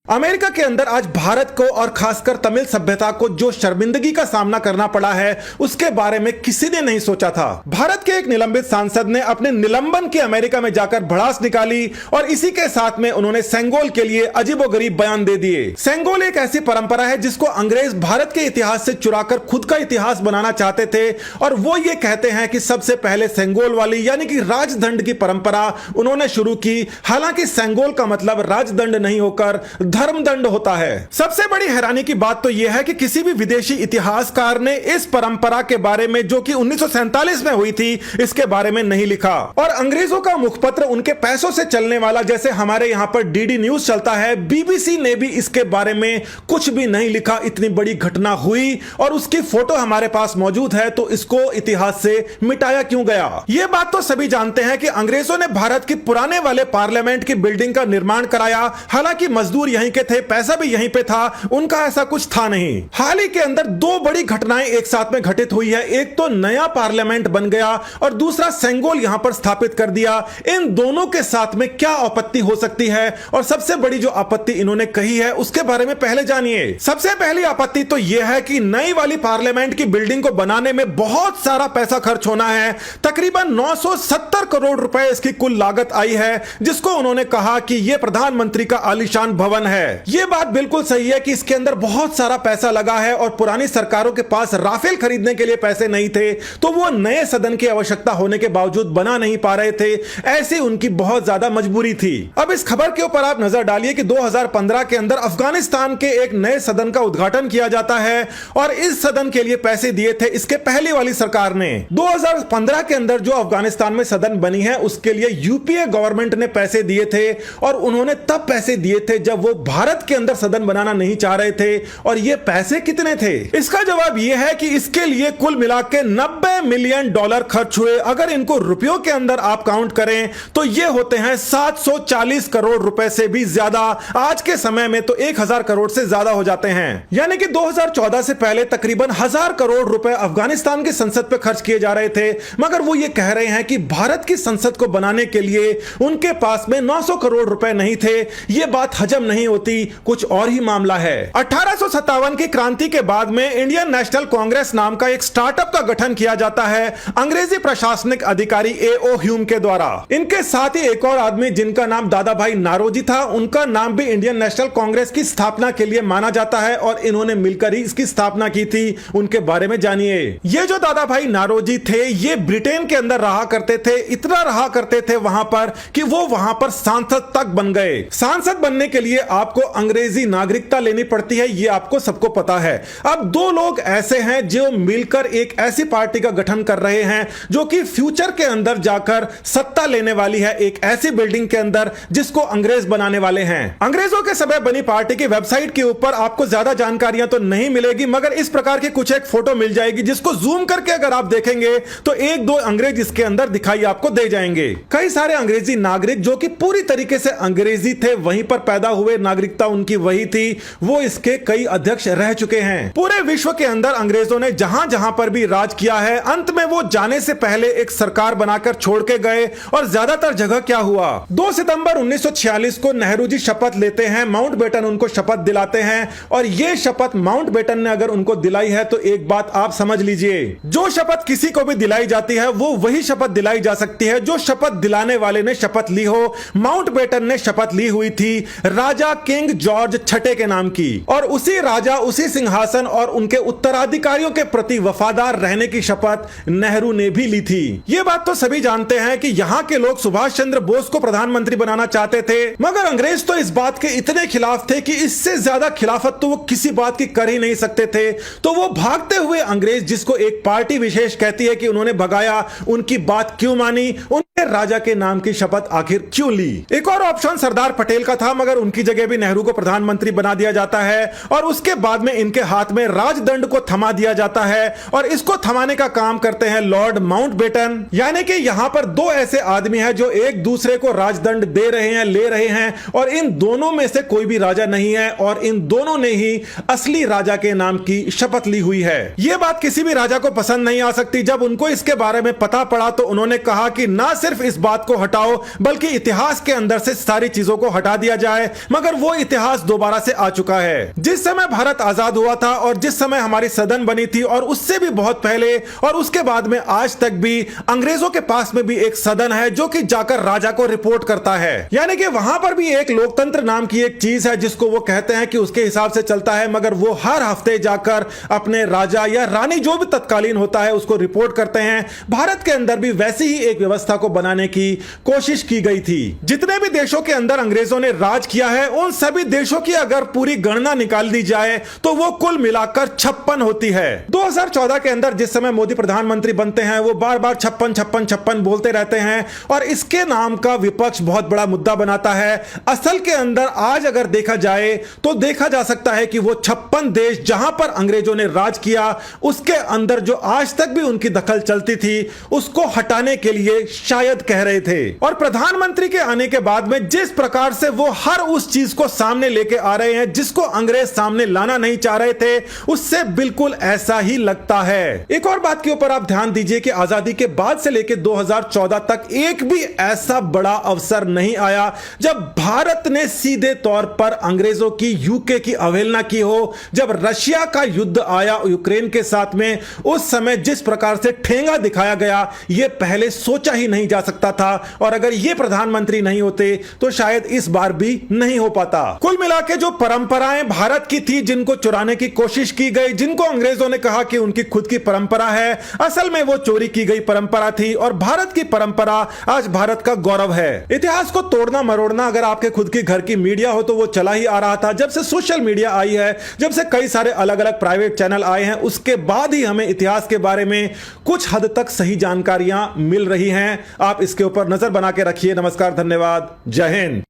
America के अंदर आज भारत को और खासकर तमिल सभ्यता को जो शर्मिंदगी का सामना करना पड़ा है उसके बारे में किसी ने नहीं सोचा था। भारत के एक निलंबित सांसद ने अपने निलंबन की अमेरिका में जाकर भड़ास निकाली और इसी के साथ में उन्होंने सेंगोल के लिए अजीबोगरीब बयान दे दिए। सेंगोल एक ऐसी परंपरा है जिसको अंग्रेज भारत के इतिहास से चुराकर खुद का इतिहास बनाना चाहते थे और वो ये कहते हैं कि सबसे पहले सेंगोल वाली यानी कि राजदंड की परंपरा उन्होंने शुरू की। हालांकि सेंगोल का मतलब राजदंड नहीं होकर धर्मदंड होता है। सबसे बड़ी हैरानी की बात तो यह है कि किसी भी विदेशी इतिहासकार ने इस परंपरा के बारे में जो कि 1947 में हुई थी इसके बारे में नहीं लिखा और अंग्रेजों का मुखपत्र उनके पैसों से चलने वाला जैसे हमारे यहां पर डीडी न्यूज चलता है, बीबीसी ने भी इसके बारे में कुछ भी नहीं लिखा। इतनी बड़ी घटना हुई और उसकी फोटो हमारे पास मौजूद है तो इसको इतिहास से मिटाया क्यों गया? यह बात तो सभी जानते हैं कि अंग्रेजों ने भारत की पुराने वाले पार्लियामेंट की बिल्डिंग का निर्माण कराया। हालांकि मजदूर यहीं के थे, पैसा भी यहीं पे था, उनका ऐसा कुछ था नहीं। हाल ही के अंदर दो बड़ी घटनाएं एक साथ में घटित हुई है। एक तो नया पार्लियामेंट बन गया और दूसरा सेंगोल यहां पर स्थापित कर दिया। इन दोनों के साथ में क्या आपत्ति हो सकती है और सबसे बड़ी जो आपत्ति इन्होंने कही है उसके बारे में पहले जानिए। सबसे पहली आपत्ति तो यह है कि नई वाली पार्लियामेंट की बिल्डिंग को बनाने में बहुत सारा पैसा खर्च होना है। तकरीबन 970 करोड़ रुपए इसकी कुल लागत आई है, जिसको उन्होंने कहा कि यह प्रधानमंत्री का आलीशान भवन है। यह बात बिल्कुल सही है कि इसके अंदर बहुत सारा पैसा लगा है और पुरानी सरकारों के पास राफेल खरीदने के लिए पैसे नहीं थे तो वो नए सदन की आवश्यकता होने के बावजूद बना नहीं पा रहे थे। ऐसी उनकी बहुत ज्यादा मजबूरी थी। अब इस खबर के ऊपर आप नजर डालिए कि 2015 के अंदर अफगानिस्तान के एक नए सदन का उद्घाटन किया जाता है और इस सदन के लिए पैसे दिए थे इसके पहली वाली सरकार ने। 2015 के अंदर जो अफगानिस्तान में सदन बनी है उसके लिए यूपीए गवर्नमेंट ने पैसे दिए थे और उन्होंने तब पैसे दिए थे जब वो भारत के अंदर सदन बनाना नहीं चाह रहे थे। और ये पैसे कितने थे? इसका जवाब यह है कि इसके लिए कुल मिला के $90 मिलियन खर्च हुए। अगर इनको रुपयों के अंदर आप काउंट करें तो ये होते हैं 740 करोड़ रुपए से भी ज्यादा। आज के समय में तो 1000 करोड़ से ज्यादा हो जाते हैं। यानी कि 2014 से पहले तकरीबन 1000 करोड़ रुपए अफगानिस्तान की संसद पे खर्च किए जा रहे थे, मगर वो ये कह रहे हैं कि भारत की संसद को बनाने के लिए उनके पास में 900 करोड़ रुपए नहीं थे। ये बात हजम नहीं होती, कुछ और ही मामला है। 1857 की क्रांति के बाद में इंडियन नेशनल कांग्रेस नाम का एक स्टार्टअप का गठन किया जाता है अंग्रेजी प्रशासनिक अधिकारी A.O. ह्यूम के द्वारा। इनके साथ ही एक और आदमी जिनका नाम दादा भाई नारोजी था, उनका नाम भी इंडियन नेशनल कांग्रेस की स्थापना के लिए माना जाता है और इन्होंने मिलकर ही इसकी स्थापना की थी। उनके बारे में जानिए। ये जो दादा भाई नारोजी थे ये ब्रिटेन के अंदर रहा करते थे, इतना रहा करते थे वहां पर कि वो वहां पर सांसद तक बन गए। सांसद बनने के लिए आपको अंग्रेजी नागरिकता लेनी पड़ती है, ये आपको सबको पता है। अब दो लोग ऐसे हैं जो मिलकर एक ऐसी पार्टी का गठन कर रहे हैं जो कि फ्यूचर के अंदर जाकर सत्ता लेने वाली है एक ऐसी बिल्डिंग के अंदर जिसको अंग्रेज बनाने वाले हैं। अंग्रेजों के समय बनी पार्टी की वेबसाइट के ऊपर आपको ज्यादा जानकारियां तो नहीं मिलेगी, मगर इस प्रकार की कुछ एक फोटो मिल जाएगी जिसको जूम करके अगर आप देखेंगे तो एक दो अंग्रेज इसके अंदर दिखाई आपको दे जाएंगे। कई सारे अंग्रेजी नागरिक जो कि पूरी तरीके से अंग्रेजी थे, वहीं पर पैदा हुए, नागरिकता उनकी वही थी, वो इसके कई अध्यक्ष रह चुके हैं। पूरे विश्व के अंदर अंग्रेजों ने जहां जहां पर भी राज किया है, अंत में वो जाने से पहले एक सरकार बनाकर छोड़ के गए। और ज्यादातर जगह क्या हुआ, 2 सितंबर 1946 को नेहरू जी शपथ लेते हैं, माउंटबेटन उनको शपथ दिलाते हैं और ये शपथ माउंटबेटन ने अगर उनको दिलाई है तो एक बात आप समझ लीजिए, जो शपथ किसी को भी दिलाई जाती है वो वही शपथ दिलाई जा सकती है जो शपथ दिलाने वाले ने शपथ ली हो। माउंटबेटन ने शपथ ली हुई थी राजा किंग जॉर्ज छठे के नाम की और उसी राजा, उसी सिंहासन और उनके उत्तराधिकारियों के प्रति वफादार रहने की शपथ नेहरू ने भी ली थी। ये बात तो सभी जानते हैं कि यहाँ के लोग सुभाष चंद्र बोस को प्रधानमंत्री बनाना चाहते थे, मगर अंग्रेज तो इस बात के इतने खिलाफ थे कि इससे ज्यादा खिलाफत तो वो किसी बात की कर ही नहीं सकते थे। तो वो भागते हुए अंग्रेज, जिसको एक पार्टी विशेष कहती है कि उन्होंने भगाया, उनकी बात क्यों मानी, उनके राजा के नाम की शपथ आखिर क्यों ली? एक और ऑप्शन सरदार पटेल का था, मगर उनकी जगह भी नेहरू को प्रधानमंत्री बना दिया जाता है और उसके बाद में इनके हाथ में राजदंड को थमा दिया जाता है और इसको थमाने का काम करते हैं लॉर्ड माउंटबेटन। यानी कि यहां पर दो ऐसे आदमी हैं जो एक दूसरे को राजदंड दे रहे हैं, ले रहे हैं और इन दोनों में से कोई भी राजा नहीं है और इन दोनों ने ही असली राजा के नाम की शपथ ली हुई है। यह बात किसी भी राजा को पसंद नहीं आ सकती। जब उनको इसके बारे में पता पड़ा तो उन्होंने कहा कि ना सिर्फ इस बात को हटाओ बल्कि इतिहास के अंदर से सारी चीजों को हटा दिया जाए, मगर वो इतिहास दोबारा से आ चुका है। जिस समय भारत आजाद हुआ था और जिस समय हमारी सदन बनी थी और उससे भी बहुत पहले और उसके बाद में आज तक भी अंग्रेजों के पास में भी एक सदन है जो कि जाकर राजा को रिपोर्ट करता है। यानी कि वहां पर भी एक लोकतंत्र नाम की एक चीज है जिसको वो कहते हैं कि उसके हिसाब से चलता है, मगर वो हर हफ्ते जाकर अपने राजा या रानी जो भी तत्कालीन होता है उसको रिपोर्ट करते हैं। भारत के अंदर भी वैसी ही एक व्यवस्था को बनाने की कोशिश की गई थी। जितने भी देशों के अंदर अंग्रेजों ने राज किया है उन सभी देशों की अगर पूरी गणना निकाल दी जाए तो वो कुल मिलाकर 56 होती है। 2014 के अंदर जिस समय मोदी प्रधानमंत्री बनते हैं वो बार बार 56 बोलते रहते हैं और इसके नाम का विपक्ष बहुत बड़ा मुद्दा बनाता है। असल के अंदर आज अगर देखा जाए तो देखा जा सकता है कि वो 56 देश जहां पर अंग्रेजों ने राज किया उसके अंदर जो आज तक भी उनकी दखल चलती थी उसको हटाने के लिए शायद कह रहे थे। और प्रधानमंत्री के आने के बाद में जिस प्रकार से वो हर उस चीज को सामने लेके आ रहे हैं जिसको अंग्रेज सामने लाना नहीं चाह रहे थे, उससे बिल्कुल ऐसा ही लगता है। एक और बात के ऊपर आप ध्यान दीजिए कि आजादी के बाद से लेकर 2014 तक एक भी ऐसा बड़ा अवसर नहीं आया जब भारत ने सीधे तौर पर अंग्रेजों की यूके की अवहेलना की हो। जब रशिया का युद्ध आया यूक्रेन के साथ में, उस समय जिस प्रकार से ठेंगा दिखाया गया यह पहले सोचा ही नहीं जा सकता था और अगर यह प्रधानमंत्री नहीं होते तो शायद इस बार भी नहीं हो पाता। कुल मिला के जो परंपराएं भारत की थी जिनको चुराने की कोशिश की गई, जिनको अंग्रेजों ने कहा कि उनकी खुद की परंपरा है, असल में वो चोरी की गई परंपरा थी और भारत की परंपरा आज भारत का गौरव है। इतिहास को तोड़ना मरोड़ना अगर आपके खुद की घर की मीडिया हो तो वो चला ही आ रहा था। जब से सोशल मीडिया आई है, जब से कई सारे अलग अलग प्राइवेट चैनल आए हैं, उसके बाद ही हमें इतिहास के बारे में कुछ हद तक सही जानकारियां मिल रही हैं। आप इसके ऊपर नजर बना के रखिए। नमस्कार, धन्यवाद, जय हिंद।